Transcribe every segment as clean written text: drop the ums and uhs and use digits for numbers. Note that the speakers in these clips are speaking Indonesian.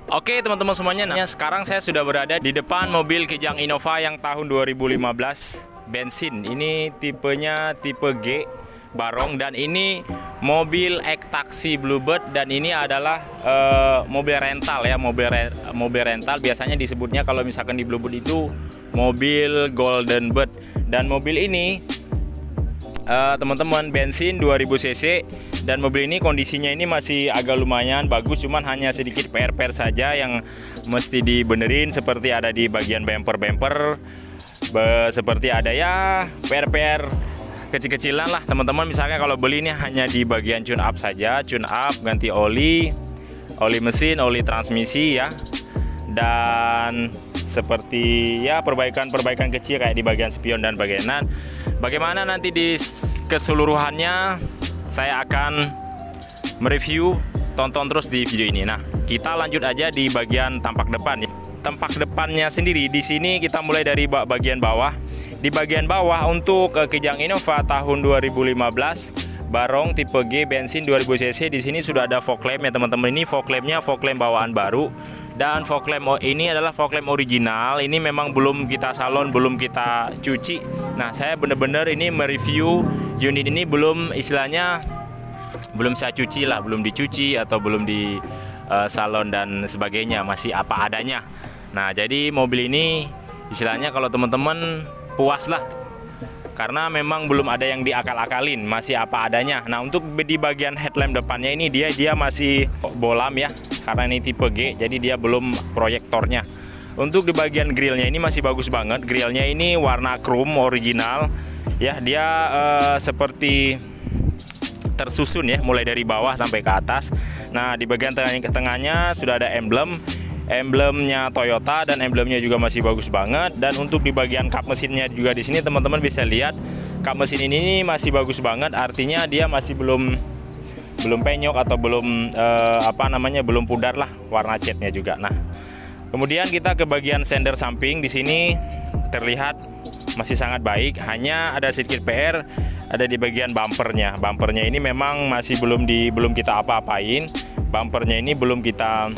Oke teman-teman semuanya, sekarang saya sudah berada di depan mobil Kijang Innova yang tahun 2015 bensin. Ini tipenya tipe G Barong, dan ini mobil X-Taxi Bluebird, dan ini adalah mobil rental ya, mobil rental. Biasanya disebutnya kalau misalkan di Bluebird itu mobil Golden Bird. Dan mobil ini teman-teman bensin 2000 cc, dan mobil ini kondisinya ini masih agak lumayan bagus, cuman hanya sedikit PR-PR saja yang mesti dibenerin, seperti ada di bagian bumper seperti ada ya PR-PR kecil-kecilan lah teman-teman. Misalnya kalau beli ini hanya di bagian tune up saja, tune up, ganti oli mesin, oli transmisi ya, dan seperti ya perbaikan kecil kayak di bagian spion dan bagian. Bagaimana nanti di keseluruhannya saya akan mereview, tonton terus di video ini. Nah, kita lanjut aja di bagian tampak depan. Tampak depannya sendiri di sini kita mulai dari bagian bawah. Di bagian bawah untuk Kijang Innova tahun 2015 Barong tipe G bensin 2000 cc, di sini sudah ada fog lamp ya teman-teman. Ini fog lampnya fog lamp bawaan baru, dan fog lamp ini adalah fog lamp original. Ini memang belum kita salon, belum kita cuci. Nah, saya bener-bener ini mereview unit ini belum, istilahnya belum saya cuci lah, belum dicuci atau belum di salon dan sebagainya, masih apa adanya. Nah, jadi mobil ini istilahnya kalau teman-teman puas lah, karena memang belum ada yang diakal-akalin, masih apa adanya. Nah, untuk di bagian headlamp depannya ini dia masih bolam ya, karena ini tipe G, jadi dia belum proyektornya. Untuk di bagian grillnya ini masih bagus banget. Grillnya ini warna chrome original ya, dia seperti tersusun ya, mulai dari bawah sampai ke atas. Nah, di bagian tengahnya sudah ada emblemnya Toyota, dan emblemnya juga masih bagus banget. Dan untuk di bagian kap mesinnya juga di sini teman-teman bisa lihat kap mesin ini masih bagus banget, artinya dia masih belum penyok atau belum belum pudar lah warna catnya juga. Nah, kemudian kita ke bagian sender samping, di sini terlihat masih sangat baik, hanya ada sedikit PR ada di bagian bumpernya. Bumpernya ini memang masih belum kita apa-apain. Bumpernya ini belum kita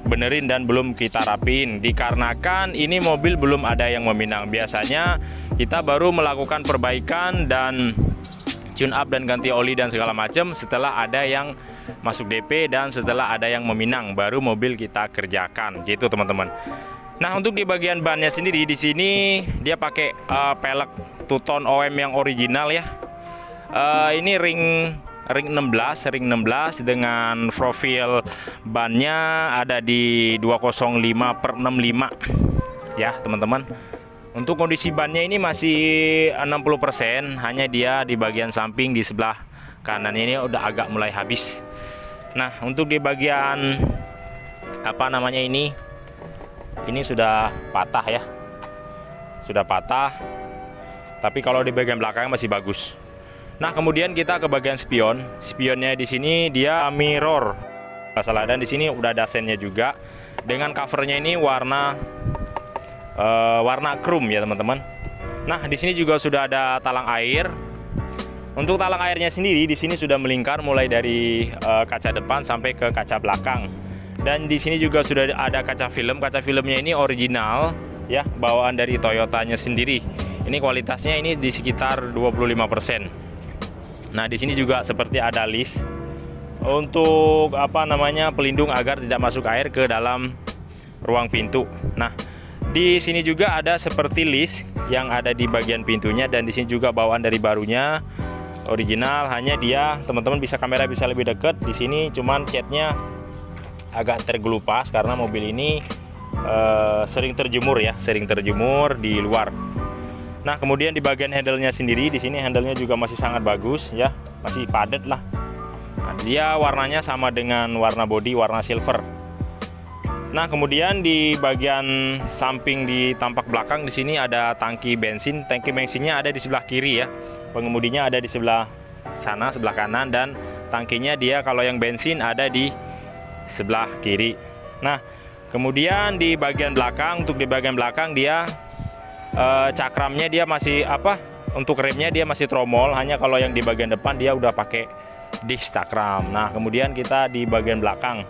benerin dan belum kita rapiin, dikarenakan ini mobil belum ada yang meminang. Biasanya kita baru melakukan perbaikan dan tune up dan ganti oli dan segala macam setelah ada yang masuk DP dan setelah ada yang meminang, baru mobil kita kerjakan gitu teman-teman. Nah, untuk di bagian bannya sendiri di sini dia pakai pelek two-tone OM yang original ya. Ini ring 16 dengan profil bannya ada di 205/65 ya teman-teman. Untuk kondisi bannya ini masih 60%, hanya dia di bagian samping di sebelah kanan ini udah agak mulai habis. Nah, untuk di bagian ini sudah patah ya, sudah patah, tapi kalau di bagian belakang masih bagus. Nah, kemudian kita ke bagian spion. Spionnya di sini dia mirror masalah, dan di sini udah ada sennya juga, dengan covernya ini warna chrome ya teman-teman. Nah, di sini juga sudah ada talang air. Untuk talang airnya sendiri di sini sudah melingkar mulai dari kaca depan sampai ke kaca belakang. Dan di sini juga sudah ada kaca film. Kaca filmnya ini original ya, bawaan dari Toyotanya sendiri. Ini kualitasnya ini di sekitar 25%. Nah, di sini juga seperti ada list untuk pelindung agar tidak masuk air ke dalam ruang pintu. Nah, di sini juga ada seperti list yang ada di bagian pintunya, dan di sini juga bawaan dari barunya original, hanya dia teman-teman kamera bisa lebih dekat. Di sini cuman catnya agak tergelupas karena mobil ini sering terjemur di luar. Nah, kemudian di bagian handle-nya sendiri di sini handle-nya juga masih sangat bagus ya, masih padat lah. Nah, dia warnanya sama dengan warna body, warna silver. Nah, kemudian di bagian samping di tampak belakang di sini ada tangki bensin. Tangki bensinnya ada di sebelah kiri ya. Pengemudinya ada di sebelah sana, sebelah kanan, dan tangkinya dia kalau yang bensin ada di sebelah kiri. Nah, kemudian di bagian belakang, untuk di bagian belakang dia cakramnya dia masih untuk remnya dia masih tromol, hanya kalau yang di bagian depan dia udah pakai disk cakram. Nah, kemudian kita di bagian belakang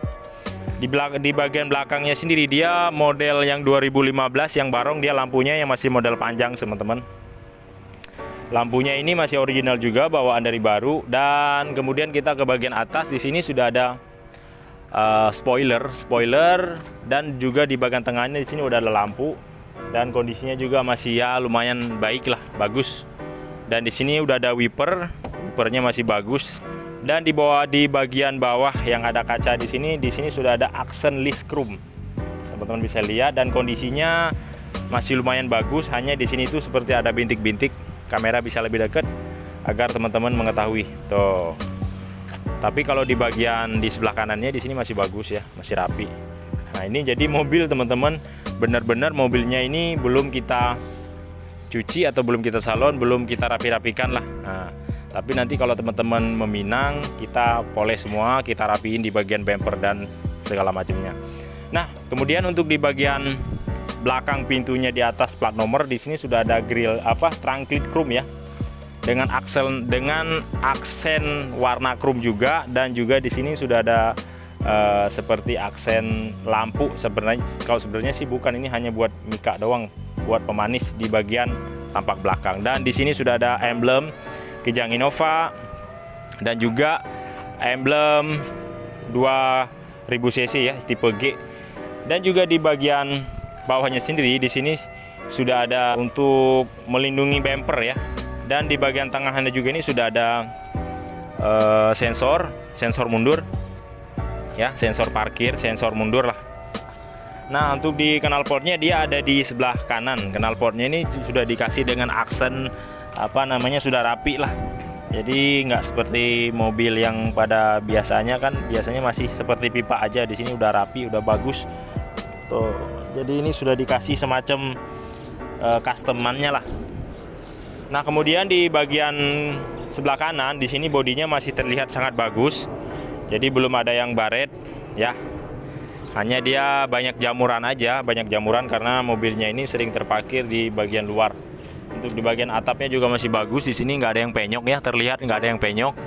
Di bagian belakangnya sendiri dia model yang 2015 yang barong, dia lampunya yang masih model panjang teman-teman. Lampunya ini masih original juga, bawaan dari baru. Dan kemudian kita ke bagian atas, di sini sudah ada spoiler dan juga di bagian tengahnya di sini udah ada lampu, dan kondisinya juga masih ya lumayan baik lah, bagus. Dan di sini udah ada wipernya masih bagus. Dan di bagian bawah yang ada kaca di sini sudah ada aksen list chrome. Teman-teman bisa lihat, dan kondisinya masih lumayan bagus. Hanya di sini itu seperti ada bintik-bintik. Kamera bisa lebih dekat agar teman-teman mengetahui. Tuh. Tapi kalau di bagian di sebelah kanannya di sini masih bagus ya, masih rapi. Nah, ini jadi mobil teman-teman, benar-benar mobilnya ini belum kita cuci atau belum kita salon, belum kita rapi-rapikan lah. Nah, tapi nanti kalau teman-teman meminang, kita poles semua, kita rapiin di bagian bumper dan segala macamnya. Nah, kemudian untuk di bagian belakang pintunya di atas plat nomor, di sini sudah ada grill trunk lid chrome ya. Dengan aksen warna chrome juga, dan juga di sini sudah ada seperti aksen lampu. Sebenarnya sih bukan, ini hanya buat mika doang, buat pemanis di bagian tampak belakang. Dan di sini sudah ada emblem Kijang Innova dan juga emblem 2000 cc ya, tipe G. Dan juga di bagian bawahnya sendiri di sini sudah ada untuk melindungi bumper ya. Dan di bagian tengahnya juga ini sudah ada sensor mundur ya, sensor parkir, sensor mundur lah. Nah, untuk di knalpotnya dia ada di sebelah kanan. Knalpotnya ini sudah dikasih dengan aksen sudah rapi lah. Jadi nggak seperti mobil yang pada biasanya masih seperti pipa aja. Di sini udah rapi, udah bagus. Tuh. Jadi ini sudah dikasih semacam customannya lah. Nah, kemudian di bagian sebelah kanan di sini bodinya masih terlihat sangat bagus. Jadi belum ada yang baret ya. Hanya dia banyak jamuran aja, karena mobilnya ini sering terparkir di bagian luar. Untuk di bagian atapnya juga masih bagus. Di sini nggak ada yang penyok ya, terlihat nggak ada yang penyok.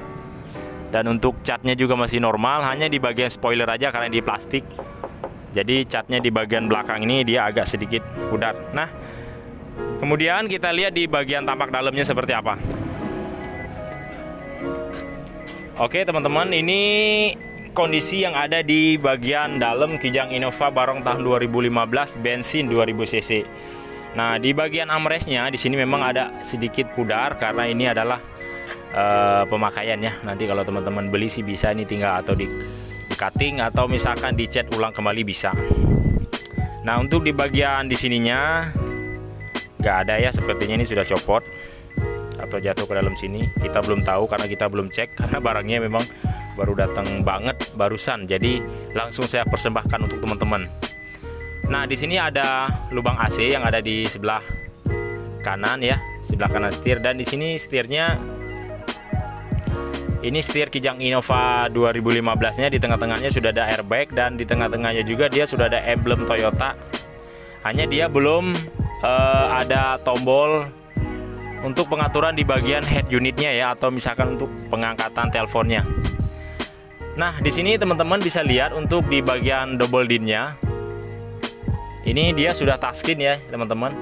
Dan untuk catnya juga masih normal, hanya di bagian spoiler aja karena di plastik. Jadi catnya di bagian belakang ini dia agak sedikit pudar. Nah, kemudian kita lihat di bagian tampak dalamnya seperti apa. Oke teman-teman, ini kondisi yang ada di bagian dalam Kijang Innova barong tahun 2015 bensin 2000 cc. Nah, di bagian armrestnya di sini memang ada sedikit pudar karena ini adalah pemakaian ya. Nanti kalau teman-teman beli sih bisa ini tinggal atau di cutting atau misalkan dicat ulang kembali bisa. Nah, untuk di bagian di sininya nggak ada ya, sepertinya ini sudah copot atau jatuh ke dalam sini. Kita belum tahu karena kita belum cek, karena barangnya memang baru datang banget barusan. Jadi langsung saya persembahkan untuk teman-teman. Nah, di sini ada lubang AC yang ada di sebelah kanan ya, sebelah kanan setir. Dan di sini setirnya ini setir Kijang Innova 2015-nya, di tengah-tengahnya sudah ada airbag dan di tengah-tengahnya juga dia sudah ada emblem Toyota. Hanya dia belum ada tombol untuk pengaturan di bagian head unitnya ya, atau misalkan untuk pengangkatan teleponnya. Nah, di sini teman-teman bisa lihat untuk di bagian double din-nya. Ini dia sudah touchscreen ya, teman-teman.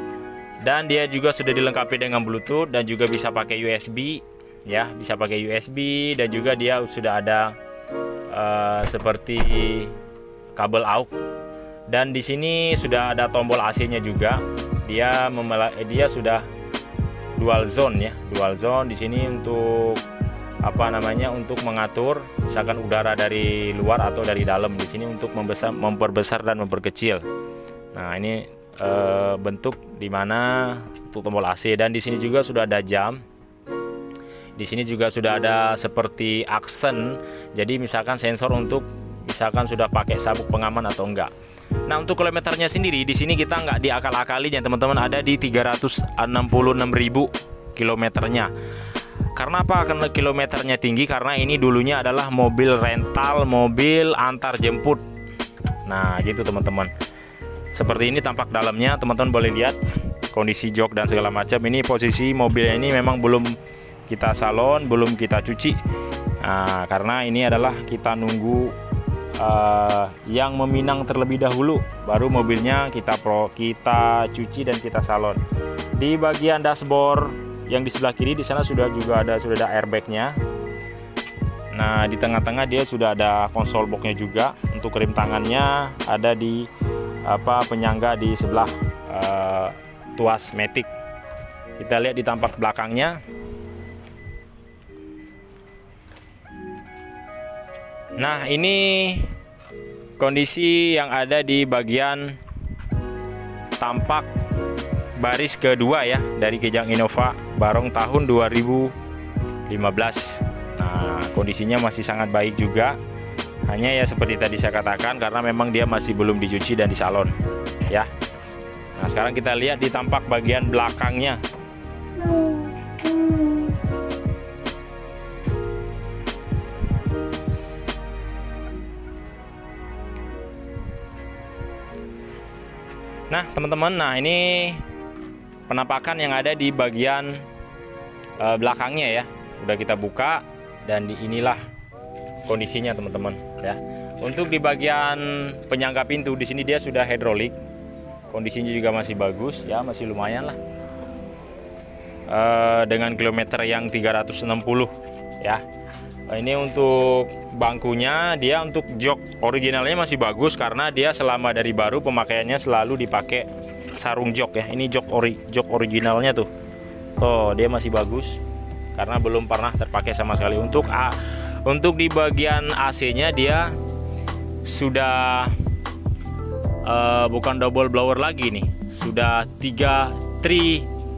Dan dia juga sudah dilengkapi dengan Bluetooth dan juga bisa pakai USB ya, bisa pakai USB, dan juga dia sudah ada seperti kabel aux. Dan di sini sudah ada tombol AC-nya juga. Dia sudah dual zone ya, dual zone. Di sini untuk untuk mengatur misalkan udara dari luar atau dari dalam. Di sini untuk memperbesar dan memperkecil. Nah, ini bentuk dimana untuk tombol AC. Dan di sini juga sudah ada jam. Di sini juga sudah ada seperti aksen. Jadi misalkan sensor untuk misalkan sudah pakai sabuk pengaman atau enggak. Nah, untuk kilometernya sendiri di sini kita nggak diakal-akali ya teman-teman, ada di 366.000 kilometernya. Karena apa? Karena kilometernya tinggi, karena ini dulunya adalah mobil rental, mobil antar jemput. Nah, gitu teman-teman. Seperti ini tampak dalamnya, teman-teman boleh lihat kondisi jok dan segala macam. Ini posisi mobilnya ini memang belum kita salon, belum kita cuci. Nah, karena ini adalah kita nunggu yang meminang terlebih dahulu, baru mobilnya kita cuci dan kita salon. Di bagian dashboard yang di sebelah kiri di sana sudah ada airbagnya. Nah, di tengah-tengah dia sudah ada konsol boxnya juga. Untuk rem tangannya ada di penyangga di sebelah tuas Matic. Kita lihat di tampak belakangnya. Nah, ini kondisi yang ada di bagian tampak baris kedua ya dari Kijang Innova Barong tahun 2015. Nah, kondisinya masih sangat baik juga. Hanya ya seperti tadi saya katakan, karena memang dia masih belum dicuci dan disalon ya. Nah, sekarang kita lihat di tampak bagian belakangnya. Nah, teman-teman, nah ini penampakan yang ada di bagian belakangnya ya. Udah kita buka dan inilah kondisinya, teman-teman ya. Untuk di bagian penyangga pintu di sini dia sudah hidrolik. Kondisinya juga masih bagus ya, masih lumayan lah. Dengan kilometer yang 360 ya. Ini untuk bangkunya, dia untuk jok originalnya masih bagus karena dia selama dari baru pemakaiannya selalu dipakai sarung jok ya. Ini jok originalnya tuh. Tuh, dia masih bagus karena belum pernah terpakai sama sekali. Untuk di bagian AC-nya dia sudah bukan double blower lagi nih. Sudah 3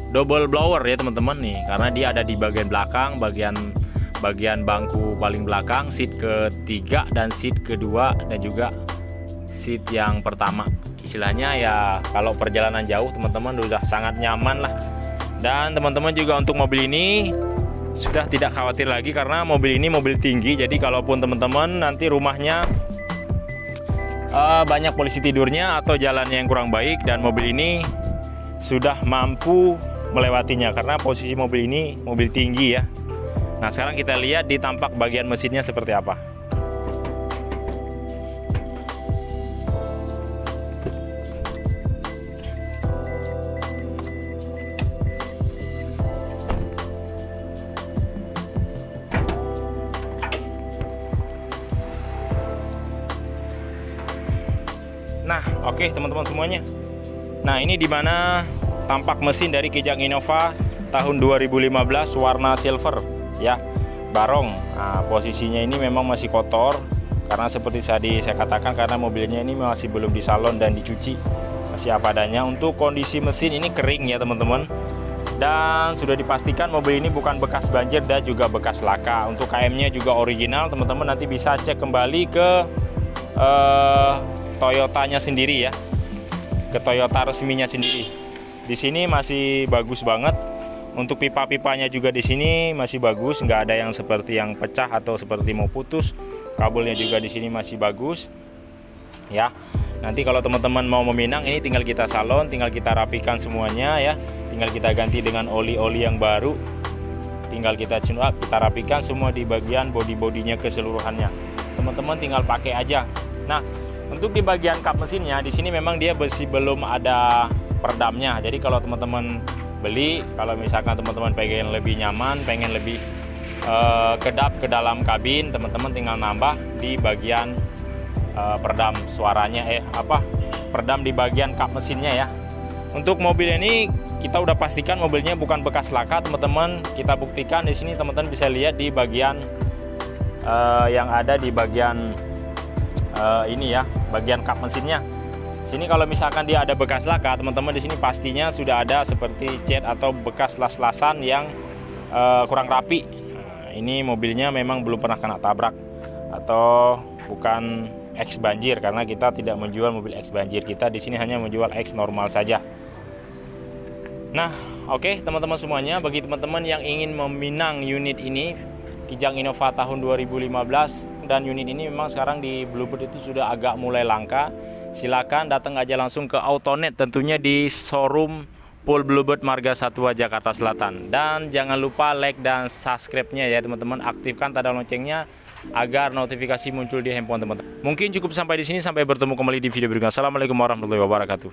double blower ya, teman-teman nih, karena dia ada di bagian belakang, bagian bangku paling belakang, seat ketiga dan seat kedua, dan juga seat yang pertama. Istilahnya ya kalau perjalanan jauh teman-teman udah sangat nyaman lah. Dan teman-teman juga untuk mobil ini sudah tidak khawatir lagi karena mobil ini mobil tinggi. Jadi kalaupun teman-teman nanti rumahnya banyak polisi tidurnya atau jalannya yang kurang baik, dan mobil ini sudah mampu melewatinya karena posisi mobil ini mobil tinggi ya. Nah, sekarang kita lihat di tampak bagian mesinnya seperti apa. Nah, oke teman-teman semuanya. Nah, ini dimana tampak mesin dari Kijang Innova tahun 2015 warna silver ya, Barong. Nah, posisinya ini memang masih kotor karena seperti tadi saya katakan, karena mobilnya ini masih belum disalon dan dicuci, masih apa adanya. Untuk kondisi mesin ini kering ya teman-teman, dan sudah dipastikan mobil ini bukan bekas banjir dan juga bekas laka. Untuk KM-nya juga original, teman-teman nanti bisa cek kembali ke Toyotanya sendiri ya, ke Toyota resminya sendiri. Di sini masih bagus banget. Untuk pipa-pipanya juga di sini masih bagus, nggak ada yang seperti yang pecah atau seperti mau putus. Kabelnya juga di sini masih bagus ya. Nanti kalau teman-teman mau meminang, ini tinggal kita salon, tinggal kita rapikan semuanya ya, tinggal kita ganti dengan oli-oli yang baru, tinggal kita tune up, kita rapikan semua di bagian bodi-bodinya keseluruhannya. Teman-teman tinggal pakai aja. Nah, untuk di bagian kap mesinnya di sini memang dia masih belum ada peredamnya. Jadi kalau teman-teman beli, kalau misalkan teman-teman pengen lebih nyaman, pengen lebih kedap ke dalam kabin, teman-teman tinggal nambah di bagian peredam suaranya, peredam di bagian kap mesinnya ya. Untuk mobil ini kita udah pastikan mobilnya bukan bekas laka, teman-teman. Kita buktikan di sini, teman-teman bisa lihat di bagian yang ada di bagian ini ya, bagian kap mesinnya. Sini kalau misalkan dia ada bekas laka, teman-teman di sini pastinya sudah ada seperti cat atau bekas las-lasan yang kurang rapi. Nah, ini mobilnya memang belum pernah kena tabrak atau bukan X banjir, karena kita tidak menjual mobil X banjir. Kita di sini hanya menjual X normal saja. Nah, oke teman-teman semuanya, bagi teman-teman yang ingin meminang unit ini Kijang Innova tahun 2015, dan unit ini memang sekarang di Bluebird itu sudah agak mulai langka. Silakan datang aja langsung ke Autonet, tentunya di showroom Pool Bluebird Marga Satwa Jakarta Selatan. Dan jangan lupa like dan subscribe-nya ya teman-teman, aktifkan tanda loncengnya agar notifikasi muncul di handphone teman-teman. Mungkin cukup sampai di sini, sampai bertemu kembali di video berikutnya. Assalamualaikum warahmatullahi wabarakatuh.